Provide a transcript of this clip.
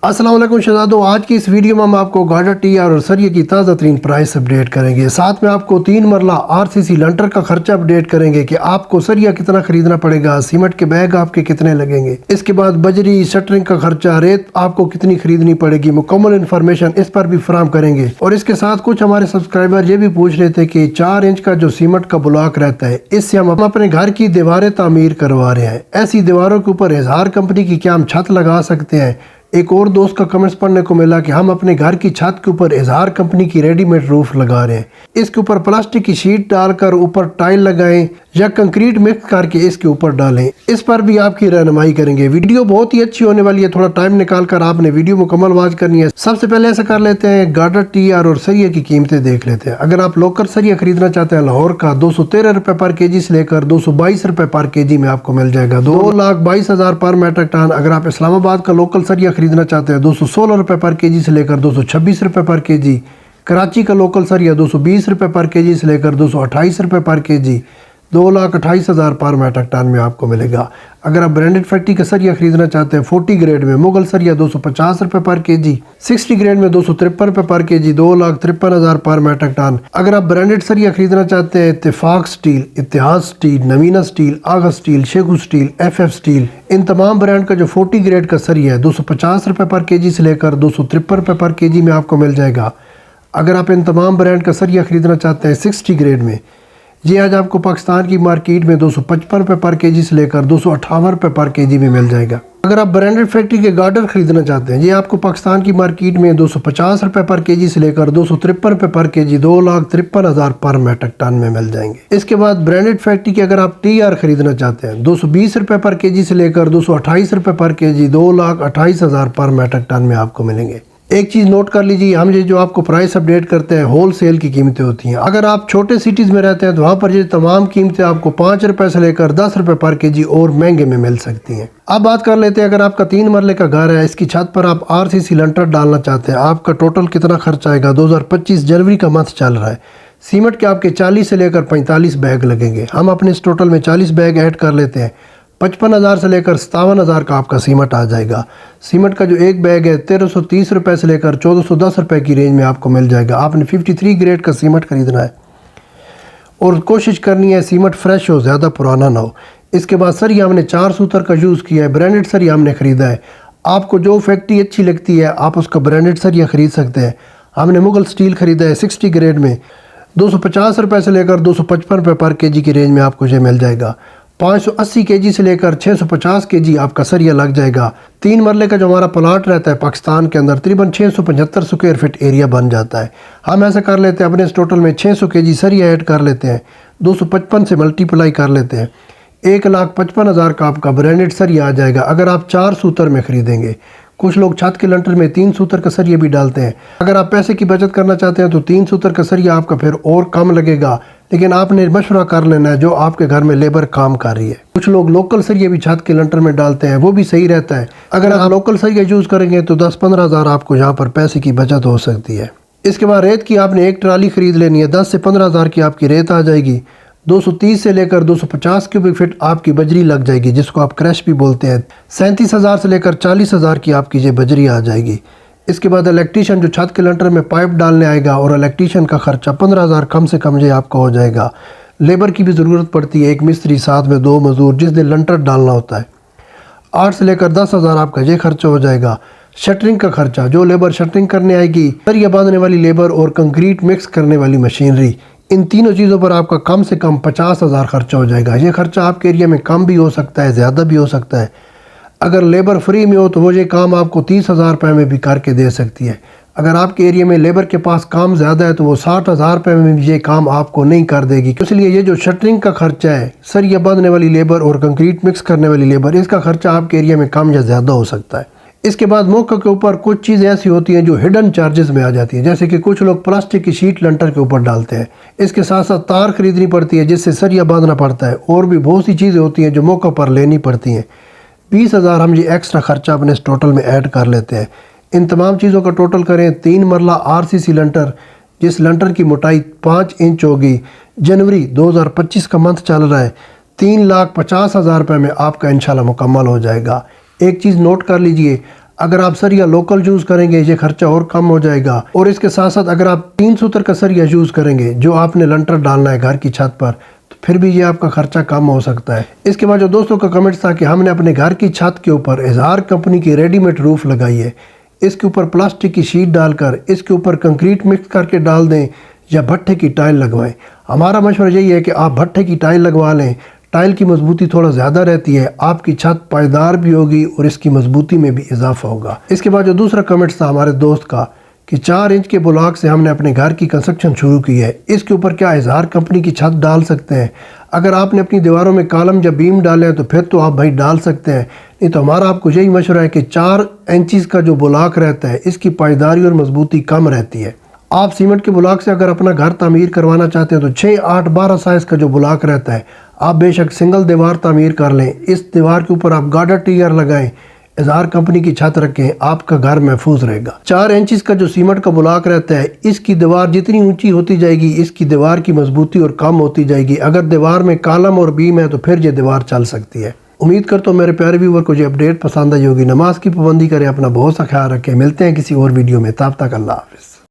अस्सलाम वालेकुम शहजादों, आज की इस वीडियो में हम आपको गार्डर टीआर और सरिये की ताज़ा तरीन प्राइस अपडेट करेंगे। साथ में आपको 3 मरला आरसीसी लंटर का खर्चा अपडेट करेंगे कि आपको सरिया कितना खरीदना पड़ेगा, सीमेंट के बैग आपके कितने लगेंगे, इसके बाद बजरी शटरिंग का खर्चा, रेत आपको कितनी खरीदनी पड़ेगी, मुकम्मल इन्फॉर्मेशन इस पर भी फराहम करेंगे। और इसके साथ कुछ हमारे सब्सक्राइबर ये भी पूछ रहे थे कि 4 इंच का जो सीमेंट का ब्लॉक रहता है, इससे हम अपने घर की दीवारें तामीर करवा रहे हैं, ऐसी दीवारों के ऊपर इजहार कंपनी की क्या हम छत लगा सकते हैं। एक और दोस्त का कमेंट्स पढ़ने को मिला कि हम अपने घर की छत के ऊपर इजहार कंपनी की रेडीमेड रूफ लगा रहे हैं, इसके ऊपर प्लास्टिक की शीट डालकर ऊपर टाइल लगाएं या कंक्रीट मिक्स करके इसके ऊपर डालें, इस पर भी आपकी रहनुमाई करेंगे। वीडियो बहुत ही अच्छी होने वाली है, थोड़ा टाइम निकाल कर आपने वीडियो मुकम्मल वॉच करनी है। सबसे पहले ऐसा कर लेते हैं, गार्डर टीआर और सरिये की कीमतें देख लेते हैं। अगर आप लोकल सरिया खरीदना चाहते हैं लाहौर का, 213 रुपये पर केजी से लेकर 222 रुपये पर केजी में आपको मिल जाएगा, 2,22,000 पर मेट्रिक टन। अगर आप इस्लामाबाद का लोकल सरिया खरीदना चाहते हैं, 216 रुपये पर केजी से लेकर 226 रुपये पर केजी। कराची का लोकल सरिया 220 रुपये पर केजी से लेकर 228 रुपये पर केजी, 2,28,000 पर मेट्रिक टन में आपको मिलेगा। अगर आप ब्रांडेड फैक्ट्री का सरिया खरीदना चाहते हैं 40 ग्रेड में, मुगल सरिया 250 रुपये पर केजी, 60 ग्रेड में 253 रुपये पर केजी, 2,53,000 पर मेट्रिक टन। अगर आप ब्रांडेड सरिया खरीदना चाहते हैं इत्तेफाक स्टील, इतिहाद स्टील, नवीना स्टील, आगा steel, Shekhu steel, FF steel, इन तमाम ब्रांड का जो 40 ग्रेड का सरिया है 250 रुपये पर केजी से लेकर 253 रुपये पर केजी में आपको मिल जाएगा। अगर आप इन तमाम ब्रांड का सरिया खरीदना चाहते हैं 60 ग्रेड में, ये आज आपको पाकिस्तान की मार्केट में 255 रुपये पर केजी से लेकर 258 रुपये पर केजी में मिल जाएगा। अगर आप ब्रांडेड फैक्ट्री के गार्डर खरीदना चाहते हैं, ये आपको पाकिस्तान की मार्केट में 250 रुपये पर केजी से लेकर 253 रुपये पर केजी, 2,53,000 पर मेट्रिक टन में मिल जाएंगे। इसके बाद ब्रांडेड फैक्ट्री के अगर आप टीआर खरीदना चाहते हैं, 220 रुपये पर केजी से लेकर 228 रुपये पर केजी, 2,28,000 पर मेट्रिक टन में आपको मिलेंगे। एक चीज़ नोट कर लीजिए, हम ये जो आपको प्राइस अपडेट करते हैं होल सेल की कीमतें होती हैं। अगर आप छोटे सिटीज़ में रहते हैं तो वहाँ पर ये तमाम कीमतें आपको 5 रुपये से लेकर 10 रुपये पर केजी और महंगे में मिल सकती हैं। अब बात कर लेते हैं, अगर आपका 3 मरले का घर है, इसकी छत पर आप आरसीसी लंटर डालना चाहते हैं, आपका टोटल कितना खर्च आएगा। 2025 जनवरी का मंथ चल रहा है, सीमेंट के आपके 40 से लेकर 45 बैग लगेंगे। हम अपने इस टोटल में 40 बैग ऐड कर लेते हैं, 55,000 से लेकर 57,000 का आपका सीमेंट आ जाएगा। सीमेंट का जो एक बैग है 1,330 रुपये से लेकर 1,410 रुपये की रेंज में आपको मिल जाएगा। आपने 53 ग्रेड का सीमेंट खरीदना है और कोशिश करनी है सीमेंट फ्रेश हो, ज़्यादा पुराना ना हो। इसके बाद सरिया हमने 4 सूतर का यूज़ किया है, ब्रांडेड सरिया हमने ख़रीदा है। आपको जो फैक्ट्री अच्छी लगती है आप उसका ब्रांडेड सरिया ख़रीद सकते हैं। हमने मुगल स्टील ख़रीदा है 60 ग्रेड में, 250 रुपये से लेकर 255 रुपये पर केजी की रेंज में आपको ये मिल जाएगा। 580 केजी से लेकर 650 केजी आपका सरिया लग जाएगा। 3 मरले का जो हमारा प्लाट रहता है पाकिस्तान के अंदर, तकरीबन 675 स्क्वायर फीट एरिया बन जाता है। हम ऐसा कर लेते हैं, अपने इस टोटल में 600 केजी सरिया ऐड कर लेते हैं, 255 से मल्टीप्लाई कर लेते हैं, 1,55,000 का आपका ब्रांडेड सरिया आ जाएगा। अगर आप 4 सूतर में ख़रीदेंगे, कुछ लोग छत के लंटर में 3 सूतर का सरिया भी डालते हैं। अगर आप पैसे की बचत करना चाहते हैं तो 3 सूतर का सरिया आपका फिर और कम लगेगा, लेकिन आपने मशवरा कर लेना है जो आपके घर में लेबर काम कर रही है। कुछ लोग लोकल सरिया भी छत के लंटर में डालते हैं, वो भी सही रहता है। अगर आप लोकल सरिया यूज़ करेंगे तो 10-15 हज़ार आपको यहाँ पर पैसे की बचत हो सकती है। इसके बाद रेत की आपने एक ट्राली ख़रीद लेनी है, 10 से 15 हज़ार की आपकी रेत आ जाएगी। 230 से लेकर 250 क्यूबिक फीट आपकी बजरी लग जाएगी, जिसको आप क्रैश भी बोलते हैं। 37,000 से लेकर 40,000 की आपकी ये बजरी आ जाएगी। इसके बाद इलेक्ट्रीशियन जो छत के लंटर में पाइप डालने आएगा, और इलेक्ट्रीशियन का खर्चा 15,000 कम से कम ये आपका हो जाएगा। लेबर की भी ज़रूरत पड़ती है, एक मिस्त्री साथ में 2 मज़दूर जिस दिन लंटर डालना होता है। 8 से लेकर 10,000 आपका ये खर्चा हो जाएगा। शटरिंग का खर्चा, जो लेबर शटरिंग करने आएगी, सरिया बांधने वाली लेबर और कंक्रीट मिक्स करने वाली मशीनरी, इन तीनों चीज़ों पर आपका कम से कम 50,000 खर्चा हो जाएगा। ये खर्चा आपके एरिया में कम भी हो सकता है, ज़्यादा भी हो सकता है। अगर लेबर फ्री में हो तो वो ये काम आपको 30,000 रुपये में भी करके दे सकती है। अगर आपके एरिया में लेबर के पास काम ज़्यादा है तो वो 60,000 रुपये में भी ये काम आपको नहीं कर देगी। इसलिए ये जो शटरिंग का खर्चा है, सरिया बांधने वाली लेबर और कंक्रीट मिक्स करने वाली लेबर, इसका खर्चा आपके एरिया में कम या ज़्यादा हो सकता है। इसके बाद मौके के ऊपर कुछ चीज़ें ऐसी होती हैं जो हिडन चार्जेस में आ जाती हैं, जैसे कि कुछ लोग प्लास्टिक की शीट लंटर के ऊपर डालते हैं। इसके साथ साथ तार खरीदनी पड़ती है जिससे सरिया बांधना पड़ता है, और भी बहुत सी चीज़ें होती हैं जो मौके पर लेनी पड़ती हैं। 20,000 हम ये एक्स्ट्रा खर्चा अपने इस टोटल में ऐड कर लेते हैं। इन तमाम चीज़ों का टोटल करें, 3 मरला आरसीसी लंटर, जिस लंटर की मोटाई 5 इंच होगी, जनवरी 2025 का मंथ चल रहा है, 3,50,000 रुपये में आपका इंशाल्लाह मुकम्मल हो जाएगा। एक चीज़ नोट कर लीजिए, अगर आप सरिया लोकल यूज़ करेंगे ये खर्चा और कम हो जाएगा। और इसके साथ साथ अगर आप 3 सूत्र का सरिया यूज़ करेंगे जो आपने लंटर डालना है घर की छत पर, तो फिर भी ये आपका खर्चा कम हो सकता है। इसके बाद जो दोस्तों का कमेंट था कि हमने अपने घर की छत के ऊपर इजहार कंपनी की रेडीमेड रूफ लगाई है, इसके ऊपर प्लास्टिक की शीट डालकर इसके ऊपर कंक्रीट मिक्स करके डाल दें या भट्ठे की टाइल लगवाएं। हमारा मशवरा यही है कि आप भट्ठे की टाइल लगवा लें, टाइल की मजबूती थोड़ा ज़्यादा रहती है, आपकी छत पायदार भी होगी और इसकी मजबूती में भी इजाफा होगा। इसके बाद जो दूसरा कमेंट था हमारे दोस्त का कि 4 इंच के ब्लॉक से हमने अपने घर की कंस्ट्रक्शन शुरू की है, इसके ऊपर क्या इजहार कंपनी की छत डाल सकते हैं? अगर आपने अपनी दीवारों में कॉलम या बीम डाले हैं तो फिर तो आप भाई डाल सकते हैं, नहीं तो हमारा आपको यही मशवरा है कि 4 इंचज़ का जो ब्लॉक रहता है इसकी पायदारी और मजबूती कम रहती है। आप सीमेंट के ब्लॉक से अगर अपना घर तामीर करवाना चाहते हैं तो 6, 8, 12 साइज़ का जो ब्लॉक रहता है आप बेशक सिंगल दीवार तामीर कर लें, इस दीवार के ऊपर आप गार्डर टीयर लगाएं, इजहार कंपनी की छत रखें, आपका घर महफूज रहेगा। 4 इंचज़ का जो सीमेंट का ब्लॉक रहता है इसकी दीवार जितनी ऊंची होती जाएगी इसकी दीवार की मजबूती और कम होती जाएगी। अगर दीवार में कॉलम और बीम है तो फिर ये दीवार चल सकती है। उम्मीद करता हूँ मेरे प्यारे व्यूवर को ये अपडेट पसंद आई होगी। नमाज की पाबंदी करें, अपना बहुत सा ख्याल रखें। मिलते हैं किसी और वीडियो में, तब तक अल्लाह हाफिज़।